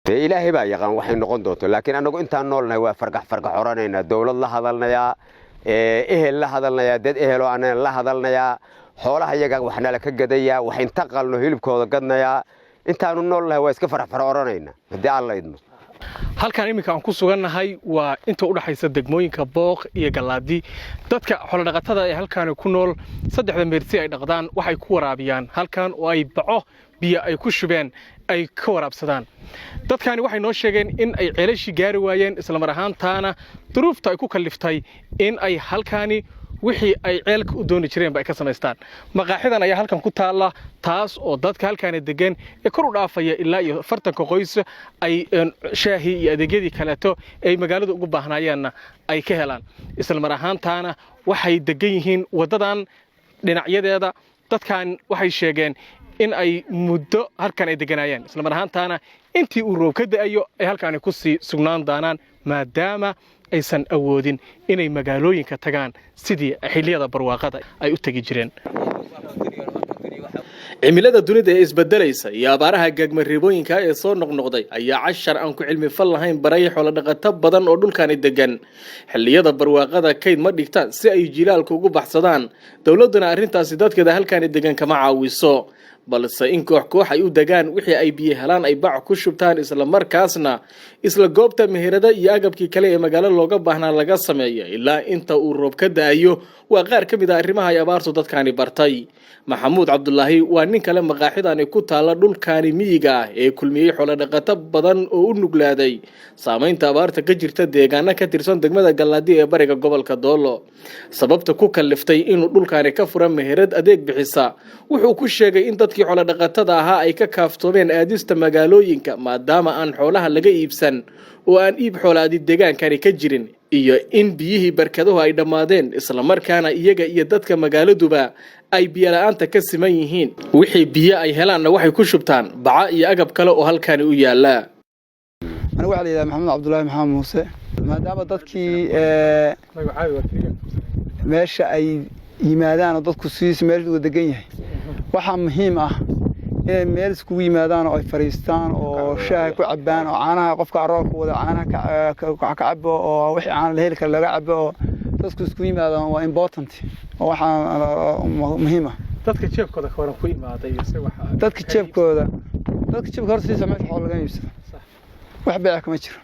إلهي بقى يقان وحين نقندوته لكن أنا قلت أن نقولنا وفرق حرانينا الدولة الله هذلنا يا إيه الله هذلنا يا دد إيه لو أنا الله هذلنا يا حولها يجا وإحنا لك الجدية وحين تقل نهيل بكذا قدنا يا أنت أنا نقولنا واسك فرق حرانينا بدي الله يدنا halkan iminka aan ku sugannahay waa inta u dhaxaysa degmooyinka Booq iyo Galaadi dadka xoolo dhaqatada ee halkan ku nool saddexda meersi ay dhaqdaan waxay ku waraabiyaan halkan oo ay baco biyo ay ku shubeen ay ka waraabsadaan dadkani waxay noo sheegeen in ay ceelashi gaari waayeen isla mar ahaantaana duruufta ay ku kaliftay in ay halkani wixii ay ceelka u dooni jireen ba ay ka samaystaan maqaaxidan ayaa halkan ku taala taas oo dadka halkan degan ee kor u dhaafaya ilaa iyo 40 qoys ay shaahi iyo adeegyadii kaleeto ay magaalada ugu baahnaayeen ay ka helaan isla mar ahaantaana waxay degan yihiin wadadan dhinacyadeeda dadkan waxay sheegeen in ay muddo halkan ay deganayeen isla mar ahaantaana intii uu roob ka da'ayo ay halkan ku sii sugnaan doonaan maadaama aysan awoodin inay magaalooyinka tagaan sidii xilliyada barwaaqada ay u tagi jireen cimilada dunida ee isbedelaysa iyo abaaraha gagmaribooyinka ee soo noqnoqday ayaa cashar aan ku cilmi fal lahayn baray xoolo dhaqato badan oo dhulkan degan xilliyada barwaaqada kayd ma dhigtaan si ay jilaalku ugu baxsadaan dawladuna arrintaasi dadkeeda halkan degan kama caawiso balse in koox ay u dagaan wixii ay biyo helaan ay bac ku shubtaan isla markaasna isla goobta meherada iyo agabkii kale ee magaalada looga baahnaa laga sameeyo ilaa inta uu roob ka da'ayo waa qaar ka mid ah arrimaha ay abaartu dadkani bartay maxamuud cabdullaahi waa nin kale maqaaxidani ku taala dhulkani miyiga ah ee kulmiyey xoolo dhaqato badan oo u nuglaaday saameynta abaarta ka jirta deegaana ka tirsan degmada Galaadi ee bariga gobolka Doolo sababta ku kaliftay inuu dhulkani ka furo meherad adeeg bixisa wuxuu ku sheegay in dadkii xoolo dhaqatada ahaa ay ka kaaftoomeen aadista magaalooyinka maadaama aan xoolaha laga iibsan oo aan iib xoolaadi deegaankani ka jirin iyo in biyihii barkaduhu ay dhamaadeen isla markaana iyaga iyo dadka magaaladuba ay biyo la'aanta ka siman yihiin wixii biyo ay helaanna waxay ku shubtaan baca iyo agab kale oo halkani u yaala أنا واحد إذا محمد عبد الله محمد موسى ما دام ضدكي ماشي أي يمادان ضدك سويس ماشي ودقيه وحام مهم إن ميلس كوي مادان أو فريستان أو شاي كعبان أو عنا قفك عراق ولا عنا كعب أو وحي عنا الهيلك اللي لعب أو ضدك كوي مادان و important وحا مهمة dadka jeebkooda ka waran ku imaaday dadka jeebkooda hortiisa ma xol laga iibsado wax baa kama jiro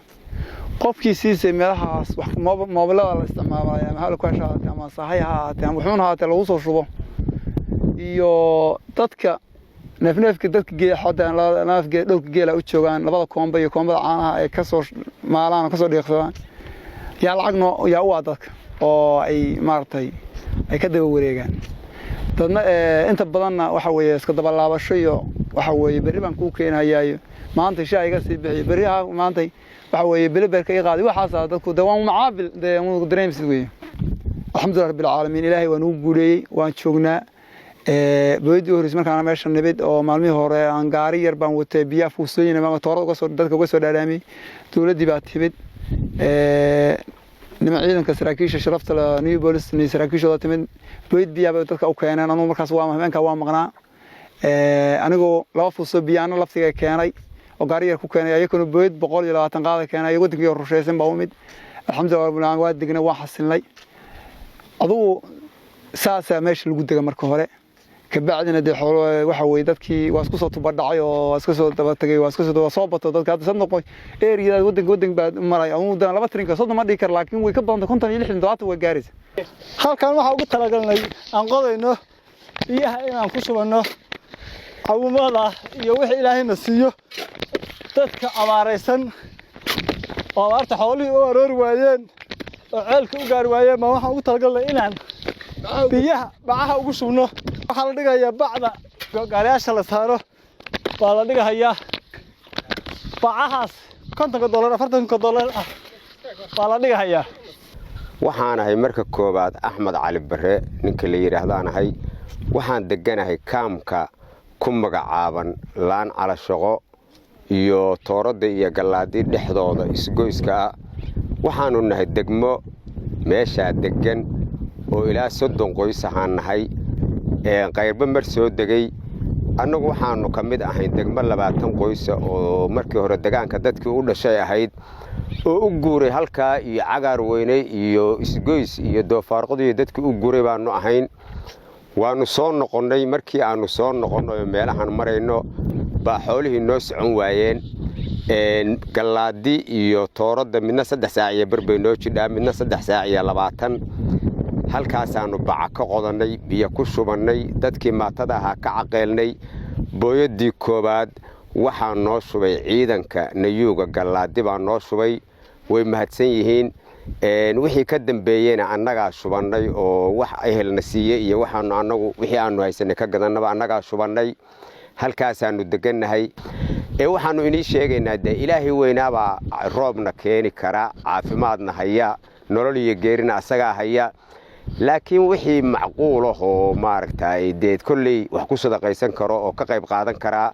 qofkii siisay meelahaas wax moobilada la isticmaalayo ama hal ku heshaad ama saxiixa ama wuxuuna haata lagu soo shubo iyo dadka neefneefka dadka geeya xadaan naafka dhulka geela u joogan labada koomba iyo koombada caanaha ay ka soo maalaan ka soo dhiiqsadaan yaa lacagno yaa u dadka oo ay maartay ay ka daba wareegaan dadna inta badanna waxa weeye iska daba laabasho iyo waxa weeye bari baan ku keenayaa maanta shayga si bixi bariha maanta waxa weeye bilberka ay qaadi waxaas dadku dawaan macaabil dareemis weeye alxamdulillaah rabbil caalamiin ilaahay waan u guuleeyay waan joognaa boodii horis markaan meesha nabad oo maalmihii hore aan gaari yar baan watay biyo fuusooyin ama toorada uga soo dadka uga soo dhaalaamay dawladii baa timid nima ciidanka saraakiisha sharafta la new police ni saraakiishooda timid bood biyo dadka u keeneen anu markaas waa mahmaanka waa maqnaa anigoo laba fuusoo biyaana laftiga keenay oo gaari yar ku keenay ayaguna bood 120 qaada keenay wadankii rushaysan baa u mid alxamdulillaah waa degnay waa xasilnay aduu saasa meesha lagu daga marka hore ka bacdina de xoolo waxa way dadkii waa isku soo tubadhacay oo iska soo daba tagay waa iska soo bato dadka hadda sad noqoy eeriyada wadanka baad maray oo dan laba trinka soo ma dhigi kar laakiin way ka badan 56 way gaaraysaa halkan waxa ugu talagalnay aan qodayno biyaha inaan ku subano awumada iyo wixii ilaahayna siiyo dadka abaaraysan oo abaarta xoolihii u aroori waayeen oo ceelka u gaar waayeen ma waxaan ugu talagalnay inaan biyaha bacaha ugu shubno waxa la dhigayaa bacda gaariyaasha la saaro baa la dhigayaa bacahaas $50 $40 ah baa la dhigayaa waxaan ahay marka koobaad Axmed Cali Bare ninka la yiraahdanahay waxaan deganahay kaamka ku magacaaban laan cala shaqo iyo toorada iyo Galaadi dhexdooda isgoyska waxaanu nahay degmo meesha degan oo ilaa 30 qoys ahaan nahay qayrba mar soo degay annagu waxaanu ka mid ahayn degmo 20 qoysa oo markii hore deegaanka dadkii u dhashay ahayd oo u guuray halkaa iyo cagaar weyne iyo isgoys iyo doofaarqodii dadkii u guuray baanu ahayn waanu soo noqonnay markii aanu soo noqonno meelahan marayno baa xoolihii noo socon waayeen gallaadi iyo tooradda midna 3 saac iyo barbay noo jidhaa midna 3 saac iyo 20 halkaasaanu baca ka qodanay biyo ku shubannay dadkii maatada ahaa ka caqeelnay booyadii koobaad waxaa noo shubay ciidanka nayuuga gallaadi baa noo shubay way mahadsan yihiin wixii ka dambeeyeyna annagaa shubannay oo wax ehelna siiyey iyo waxaanu annagu wixii aanu haysanay ka gadannaba annagaa shubannay halkaasaanu degannahay waxaanu inii sheegaynaa dee ilaahay weynaabaa roobna keeni kara caafimaadna haya nolol iyo geerina asagaa haya laakiin wixii macquul ah oo maaragtay deed kolley wax ku sadaqaysan karo oo ka qayb qaadan karaa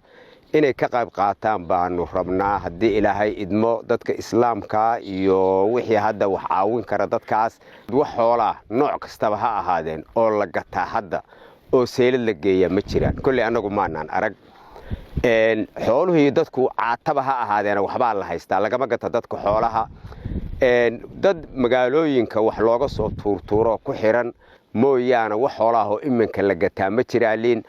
inay ka qayb qaataan baanu rabnaa haddii ilaahay idmo dadka islaamka iyo wixii hadda wax caawin kara dadkaas wax xoolaa nooc kastaba ha ahaadeen oo la gataa hadda oo seelad la geeya ma jiraan kolley annagu maanaan arag xooluhii dadku caataba ha ahaadeen waxbaa la haystaa lagama gata dadka xoolaha dad magaalooyinka wax looga soo tuurtuuro ku xiran mooyaane wax xoolaha oo iminka la gataa ma jiraaliin